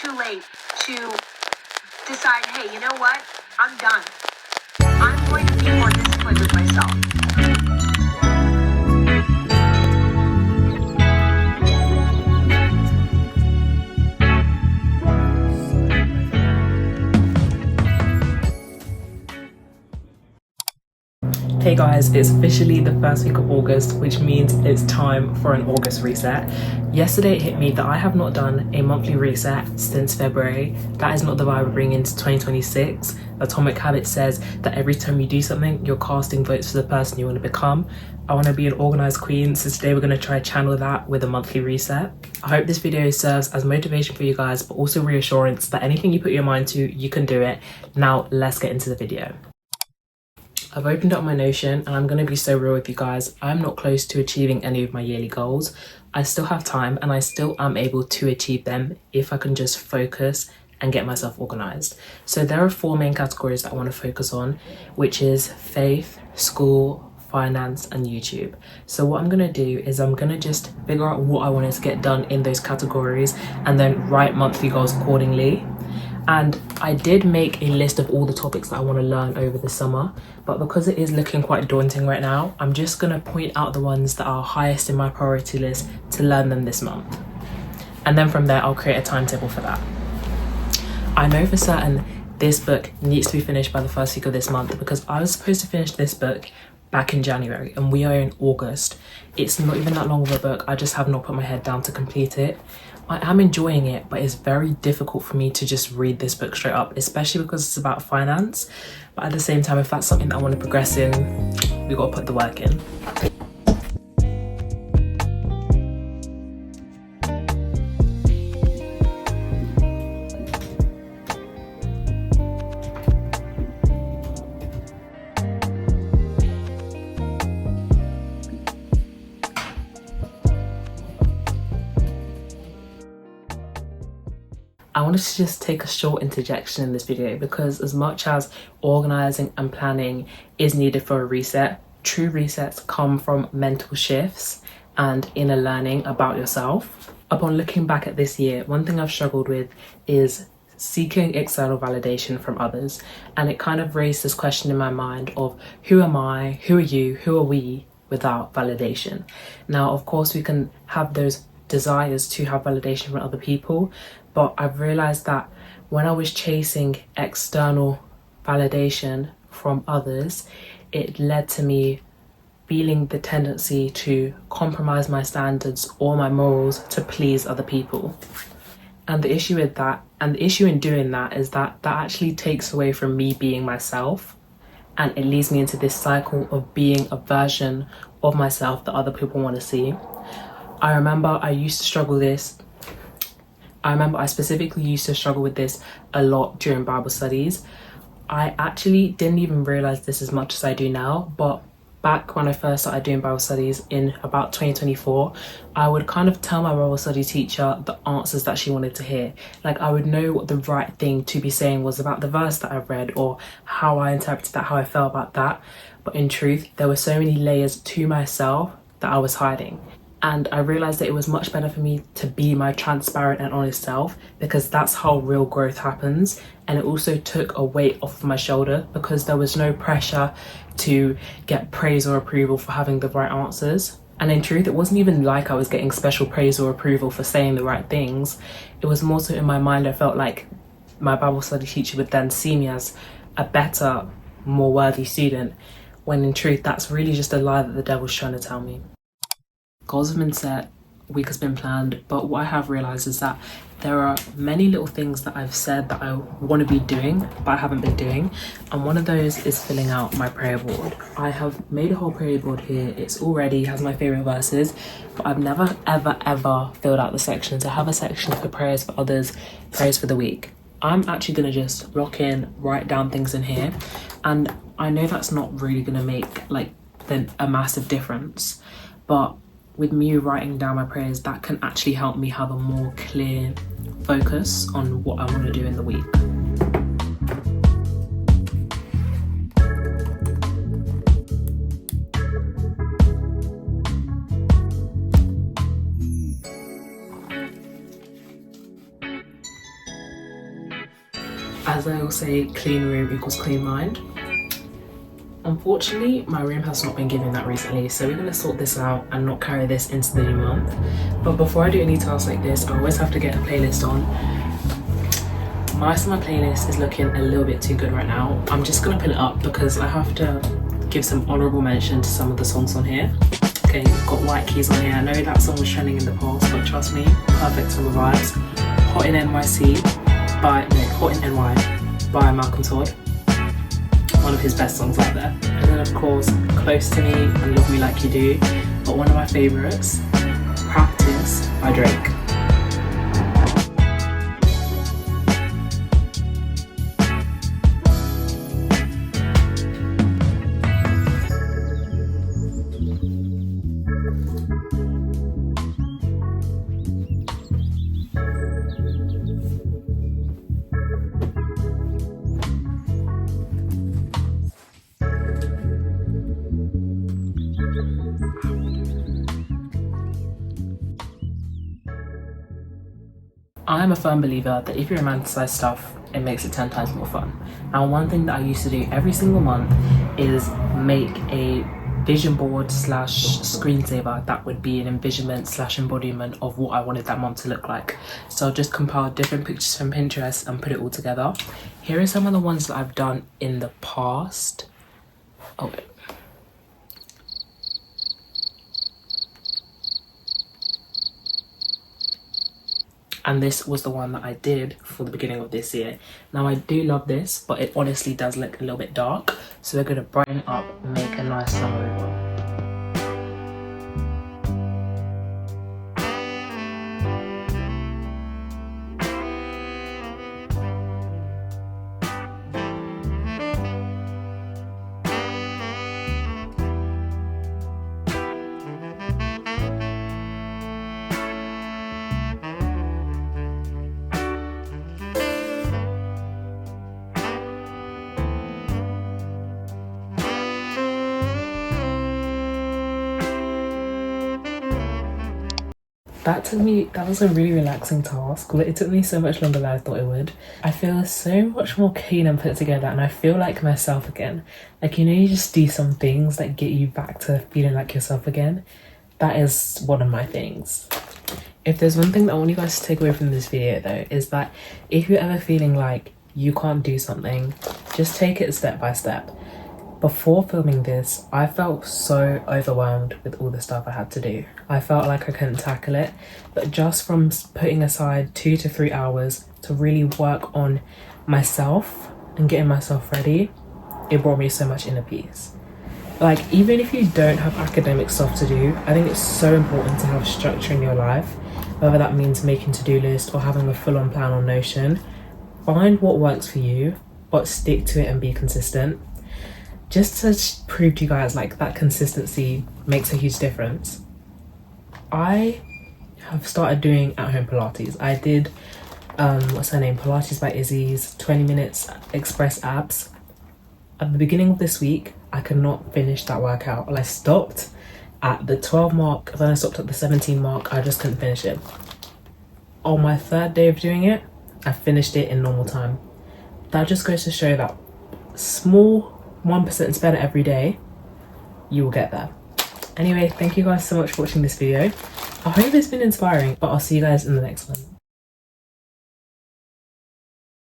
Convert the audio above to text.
too late to decide, hey, you know what? I'm done. I'm going to be more disciplined with myself. Hey guys, it's officially the first week of August, which means it's time for an August reset. Yesterday it hit me that I have not done a monthly reset since February. That is not the vibe we're bringing into 2026. Atomic Habits says that every time you do something, you're casting votes for the person you want to become. I want to be an organized queen, so today we're going to try to channel that with a monthly reset. I hope this video serves as motivation for you guys, but also reassurance that anything you put your mind to, you can do it. Now let's get into the video. I've opened up my Notion and I'm going to be so real with you guys. I'm not close to achieving any of my yearly goals. I still have time and I still am able to achieve them if I can just focus and get myself organized. So there are 4 main categories that I want to focus on, which is faith, school, finance and YouTube. So what I'm going to do is I'm going to just figure out what I wanted to get done in those categories and then write monthly goals accordingly. And I did make a list of all the topics that I want to learn over the summer, but because it is looking quite daunting right now, I'm just going to point out the ones that are highest in my priority list to learn them this month. And then from there, I'll create a timetable for that. I know for certain this book needs to be finished by the first week of this month because I was supposed to finish this book back in January and we are in August. It's not even that long of a book, I just have not put my head down to complete it. I am enjoying it, but it's very difficult for me to just read this book straight up, especially because it's about finance. But at the same time, if that's something that I want to progress in, we got to put the work in. I wanted to just take a short interjection in this video because as much as organising and planning is needed for a reset, true resets come from mental shifts and inner learning about yourself. Upon looking back at this year, one thing I've struggled with is seeking external validation from others, and it kind of raised this question in my mind of who am I, who are you, who are we without validation? Now, of course, we can have those desires to have validation from other people, but I've realized that when I was chasing external validation from others, it led to me feeling the tendency to compromise my standards or my morals to please other people. And the issue with that, and the issue in doing that, is that that actually takes away from me being myself, and it leads me into this cycle of being a version of myself that other people want to see. I remember I specifically used to struggle with this a lot during Bible studies. I actually didn't even realize this as much as I do now, but back when I first started doing Bible studies in about 2024, I would kind of tell my Bible study teacher the answers that she wanted to hear. Like I would know what the right thing to be saying was about the verse that I've read or how I interpreted that, how I felt about that. But in truth, there were so many layers to myself that I was hiding. And I realized that it was much better for me to be my transparent and honest self because that's how real growth happens. And it also took a weight off of my shoulder because there was no pressure to get praise or approval for having the right answers. And in truth, it wasn't even like I was getting special praise or approval for saying the right things. It was more so in my mind, I felt like my Bible study teacher would then see me as a better, more worthy student, when in truth, that's really just a lie that the devil's trying to tell me. Goals have been set, week has been planned, but what I have realised is that there are many little things that I've said that I want to be doing, but I haven't been doing. And one of those is filling out my prayer board. I have made a whole prayer board here. It's all ready, has my favourite verses, but I've never, ever filled out the sections. I have a section for prayers for others, prayers for the week. I'm actually going to just lock in, write down things in here. And I know that's not really going to make a massive difference, but with me writing down my prayers, that can actually help me have a more clear focus on what I want to do in the week. As I will say, clean room equals clean mind. Unfortunately, my room has not been giving that recently, so we're going to sort this out and not carry this into the new month. But before I do any tasks like this, I always have to get a playlist on. My summer playlist is looking a little bit too good right now. I'm just going to pull it up because I have to give some honourable mention to some of the songs on here. Okay, we've got White Keys on here. I know that song was trending in the past, but trust me, perfect summer vibes. Hot in NY by Malcolm Todd. One of his best songs out there. And then of course, Close to Me and Love Me Like You Do. But one of my favourites, Practice by Drake. I'm a firm believer that if you romanticize stuff, it makes it 10 times more fun. Now, one thing that I used to do every single month is make a vision board slash screensaver that would be an envisionment slash embodiment of what I wanted that month to look like. So I'll just compile different pictures from Pinterest and put it all together. Here are some of the ones that I've done in the past. Oh, wait. And this was the one that I did for the beginning of this year. Now I do love this, but it honestly does look a little bit dark. So we're gonna brighten it up and make a nice summery one. That was a really relaxing task. It took me so much longer than I thought it would. I feel so much more clean and put together, and I feel like myself again. Like, you know, you just do some things that get you back to feeling like yourself again. That is one of my things. If there's one thing that I want you guys to take away from this video though, is that if you're ever feeling like you can't do something, just take it step by step. Before filming this, I felt so overwhelmed with all the stuff I had to do. I felt like I couldn't tackle it, but just from putting aside 2 to 3 hours to really work on myself and getting myself ready, it brought me so much inner peace. Like, even if you don't have academic stuff to do, I think it's so important to have structure in your life, whether that means making to-do list or having a full-on plan on Notion. Find what works for you, but stick to it and be consistent. Just to prove to you guys, like, that consistency makes a huge difference. I have started doing at-home Pilates. I did, what's her name? Pilates by Izzy's 20 minutes express abs. At the beginning of this week, I could not finish that workout. I stopped at the 12 mark, then I stopped at the 17 mark. I just couldn't finish it. On my 3rd day of doing it, I finished it in normal time. That just goes to show that small 1% is better every day, you will get there. Anyway, thank you guys so much for watching this video. I hope it's been inspiring, but I'll see you guys in the next one.